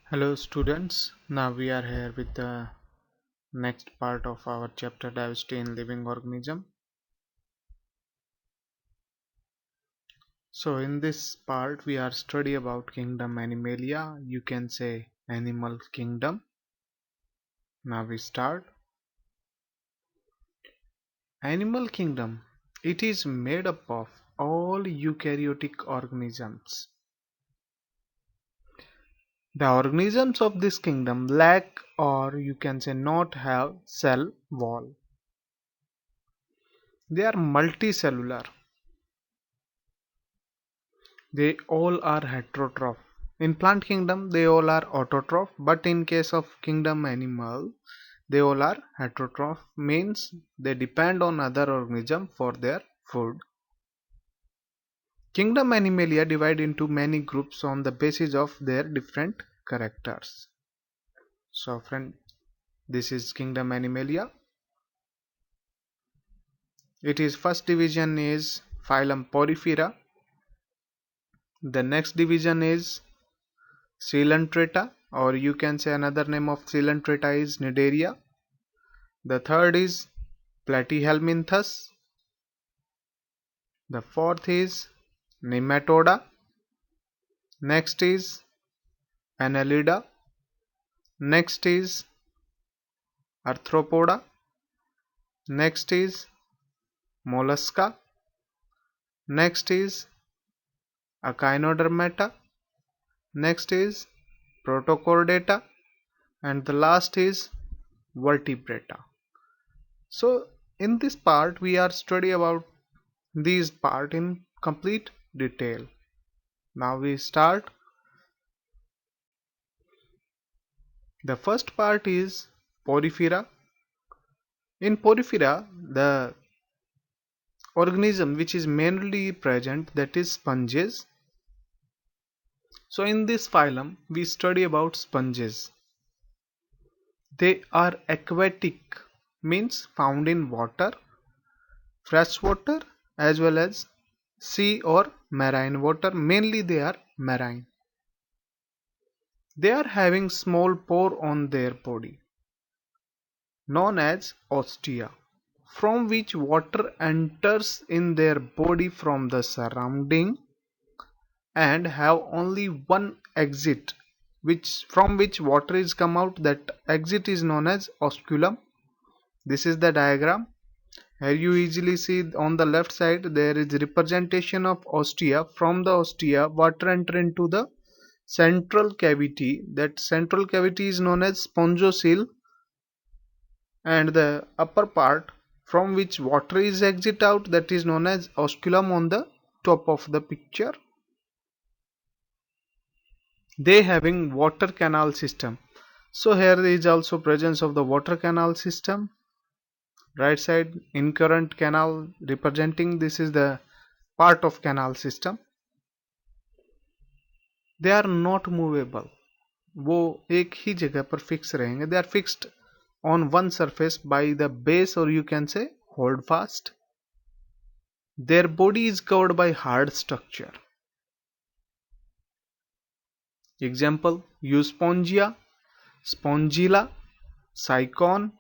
Hello students, now we are here with the next part of our chapter diversity in living organism. So in this part we are study about kingdom Animalia, you can say animal kingdom. Now we start. Animal kingdom, it is made up of all eukaryotic organisms. The organisms of this kingdom lack or you can say not have cell wall. They are multicellular. They all are heterotroph. In plant kingdom, they all are autotroph, but in case of kingdom animal, they all are heterotroph, means they depend on other organism for their food. Kingdom Animalia divide into many groups on the basis of their different characters. So friend, this is Kingdom Animalia. It is first division is phylum Porifera. The next division is Coelenterata, or you can say another name of Coelenterata is Cnidaria. The third is Platyhelminthes. The fourth is Nematoda. Next is Annelida. Next is Arthropoda. Next is Mollusca. Next is Echinodermata. Next is Protochordata. And the last is Vertebrata. So in this part we are study about these part in complete detail. Now we start. The first part is Porifera. In Porifera, the organism which is mainly present, that is sponges. So in this phylum we study about sponges. They are aquatic, means found in water, fresh water as well as sea or marine water. Mainly they are marine. They are having small pore on their body known as ostia, from which water enters in their body from the surrounding, and have only one exit from which water is come out. That exit is known as osculum. This is the diagram. Here you easily see on the left side there is representation of ostia. From the ostia water enter into the central cavity. That central cavity is known as spongocoel, and the upper part from which water is exit out, that is known as osculum on the top of the picture. They having water canal system. So here is also presence of the water canal system. Right side incurrent canal representing, this is the part of canal system. They are not movable. वो एक ही जगह पर fix रहेंगे. They are fixed on one surface by the base, or you can say hold fast. Their body is covered by hard structure. Example: Euspongia, Spongilla, Cycon,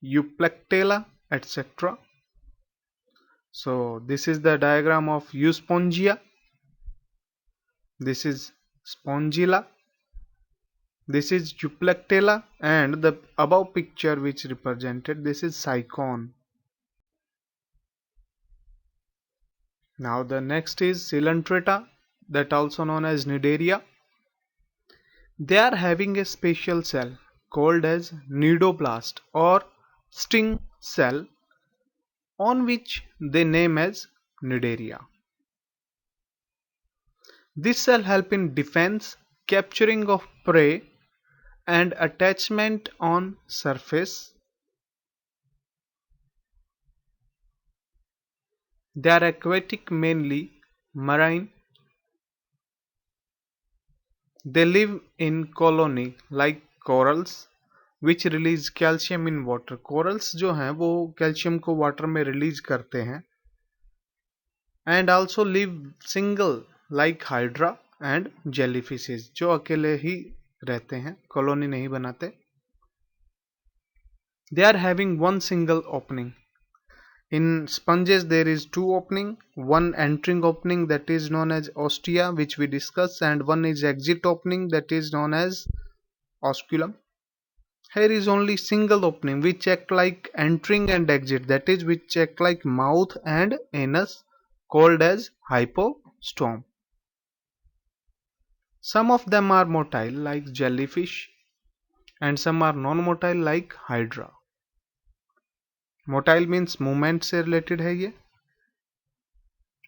Euplectella, etc. So this is the diagram of Euspongia. This is Spongilla. This is Euplectella, and the above picture which represented, this is Cycon. Now the next is Coelenterata, that also known as Cnidaria. They are having a special cell called as nidoblast or sting cell, on which they name as Cnidaria. This cell help in defense, capturing of prey, and attachment on surface. They are aquatic, mainly marine. They live in colony like corals which release calcium in water. Corals जो हैं वो calcium को water में release करते हैं. And also live single like hydra and jellyfishes, जो अकेले ही रहते हैं, कॉलोनी नहीं बनाते. They are having one single opening. In sponges there is two opening, one entering opening that is known as ostia which we discussed, and one is exit opening that is known as osculum. Here is only single opening which act like entering and exit, that is which act like mouth and anus, called as hypostome. Some of them are motile like jellyfish and some are non-motile like hydra. Motile means movement से related है ये.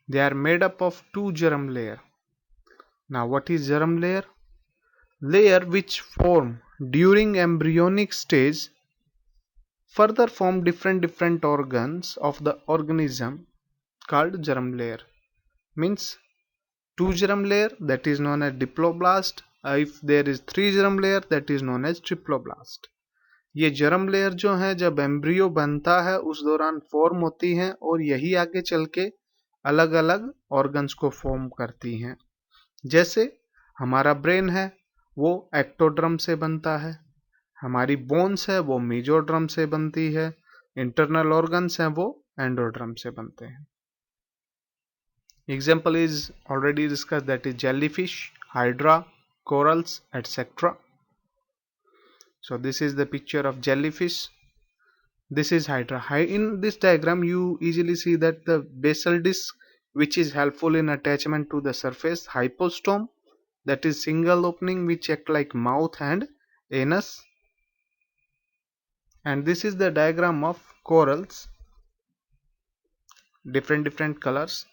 They are made up of two germ layer. Now what is germ layer? Layer which form during embryonic stage further form different organs of the organism called germ layer. Means two germ layer, that is known as diploblast. If there is three germ layer, that is known as triploblast. ये germ layer जो है जब embryo बनता है उस दौरान form होती हैं और यही आगे चल के अलग अलग ऑर्गन्स को फॉर्म करती हैं. जैसे हमारा ब्रेन है वो एक्टोड्रम से बनता है, हमारी बोन्स है वो मेजोड्रम से बनती है, इंटरनल ऑर्गन्स हैं वो एंडोड्रम से बनते हैं. Example is already discussed, that is jellyfish, hydra, corals, etc. So this is the picture of jellyfish. This is hydra. In this diagram you easily see that the basal disc which is helpful in attachment to the surface, hypostome, that is single opening which act like mouth and anus. And this is the diagram of corals, different colors.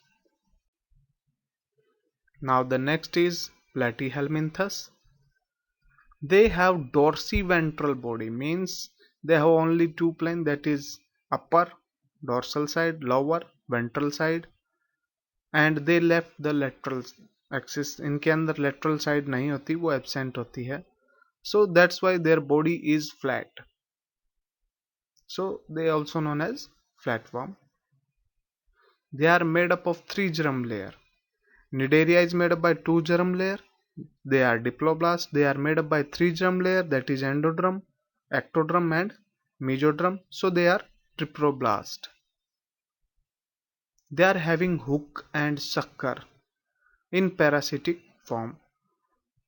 Now the next is platyhelminthes. They have dorsiventral body, means they have only two plane, that is upper dorsal side, lower ventral side, and they left the lateral axis. इनके अंदर lateral side नहीं होती, वो absent होती है. So that's why their body is flat. So they also known as flatworm. They are made up of three germ layer. Cnidaria is made up by two germ layer. They are diploblasts. They are made up by three germ layer, that is endodrome, ectodrome and mesodrome. So they are triploblasts. They are having hook and sucker in parasitic form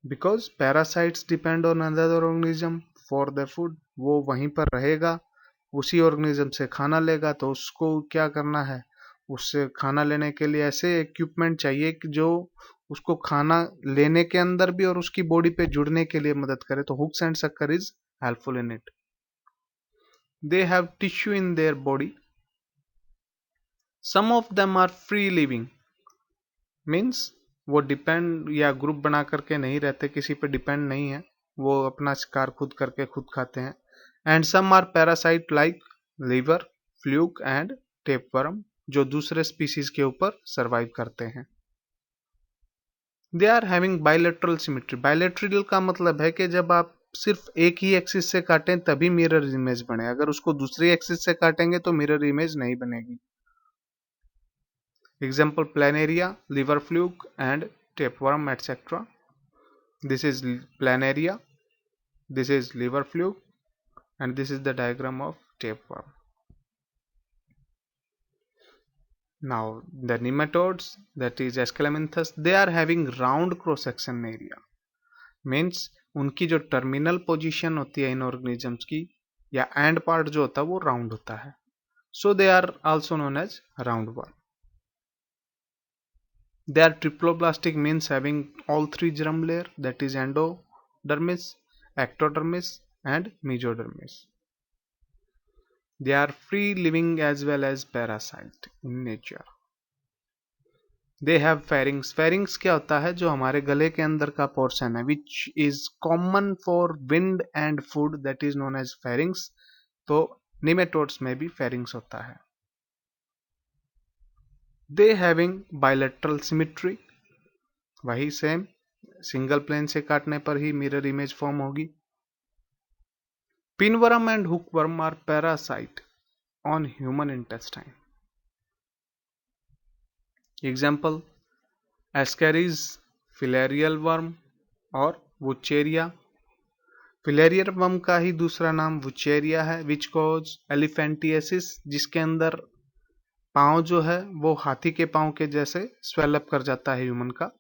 because parasites depend on another organism for their food. वो वहीं पर रहेगा, उसी organism से खाना लेगा, तो उसको क्या करना है, उससे खाना लेने के लिए ऐसे इक्विपमेंट चाहिए कि जो उसको खाना लेने के अंदर भी और उसकी बॉडी पे जुड़ने के लिए मदद करे. तो hooks and sucker is helpful in it. They have tissue in their body. Some of them are free living, means वो डिपेंड या ग्रुप बना करके नहीं रहते, किसी पे डिपेंड नहीं है, वो अपना शिकार खुद करके खुद खाते हैं. And some are parasite like liver, fluke and tapeworm, जो दूसरे स्पीसीज के ऊपर सरवाइव करते हैं. They are having bilateral symmetry. Bilateral का मतलब है कि जब आप सिर्फ एक ही एक्सिस से काटें तभी मिरर इमेज बने, अगर उसको दूसरी एक्सिस से काटेंगे तो मिरर इमेज नहीं बनेगी. Example planaria, liver fluke and tapeworm etc. This is planaria, this is liver fluke, and this is the diagram of tapeworm. Now the nematodes, that is Escalaminthus, they are having round cross section area. Means उनकी जो terminal position होती है इन organisms की या and part जो होता है वो राउंड होता है. So they are also known as round worm. They are triploblastic, means having all three germ layer, that is endodermis, ectodermis and mesodermis. They are free living as well as parasite in nature. They have pharynx. Pharynx क्या होता है, जो हमारे गले के अंदर का portion है, which is common for wind and food, that is known as pharynx. तो nematodes में भी pharynx होता है. They having bilateral symmetry, वही सेम सिंगल प्लेन से काटने पर ही मिरर इमेज फॉर्म होगी. Pinworm and hookworm are parasite on human intestine. Example ascaris, filarial worm और वुचेरिया. फिलेरियर वर्म का ही दूसरा नाम वुचेरिया है, विच कॉज एलिफेंटिएसिस, जिसके अंदर पाँव जो है वो हाथी के पाँव के जैसे स्वेलअप कर जाता है ह्यूमन का।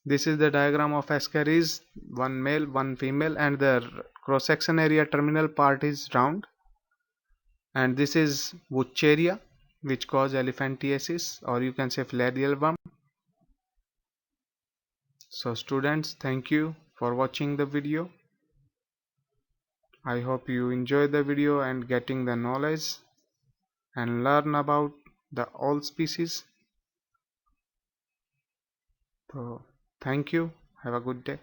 This is the diagram of ascaris, one male, one female, and their cross-section area terminal part is round. And this is Wucheria, which cause elephantiasis, or you can say filarial worm. So students, thank you for watching the video. I hope you enjoy the video and getting the knowledge and learn about the all species. So thank you. Have a good day.